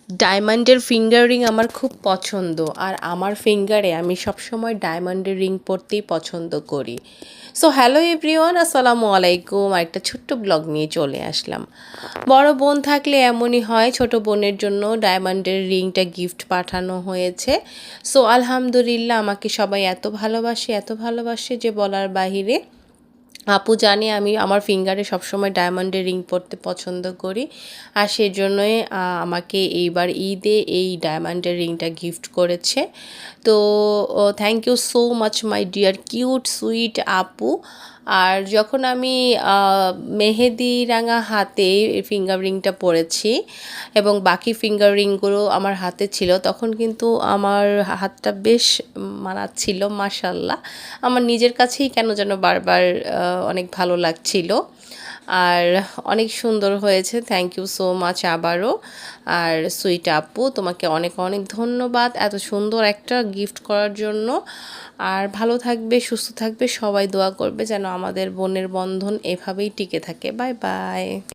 ডায়মন্ডের finger ring আমার খুব পছন্দ, আর আমার ফিঙ্গারে আমি সবসময় ডায়মন্ডের রিং পরতেই পছন্দ করি। সো হ্যালো এভরিওয়ান, আসসালামু আলাইকুম। একটা ছোট্ট ব্লগ নিয়ে চলে আসলাম। বড় বোন থাকলে এমনই হয়, ছোট বোনের জন্য ডায়মন্ডের রিংটা গিফট পাঠানো হয়েছে। সো আলহামদুলিল্লাহ, আমাকে সবাই এত ভালোবাসে যে বলার বাহিরে। আপু জানে আমি আমার ফিঙ্গারে সবসময় ডায়মন্ডের রিং পরতে পছন্দ করি, আর সেজন্যই আমাকে এইবার ঈদে এই ডায়মন্ডের রিংটা গিফট করেছে। তো thank you so much my dear cute sweet আপু। আর যখন আমি মেহেদি রাঙা হাতে ফিঙ্গার রিংটা পরেছি এবং বাকি ফিঙ্গার রিংগুলো আমার হাতে ছিল, তখন কিন্তু আমার হাতটা বেশ মানাচ্ছিল, মাশাল্লাহ। আমার নিজের কাছেই কেন যেন বারবার অনেক ভালো লাগছিল, আর অনেক সুন্দর হয়েছে। থ্যাংক ইউ সো মাচ আবারও। আর সুইট আপু, তোমাকে অনেক অনেক ধন্যবাদ এত সুন্দর একটা গিফট করার জন্য। আর ভালো থাকবে, সুস্থ থাকবে, সবাই দোয়া করবে যেন আমাদের বোনের বন্ধন এভাবেই টিকে থাকে। Bye bye.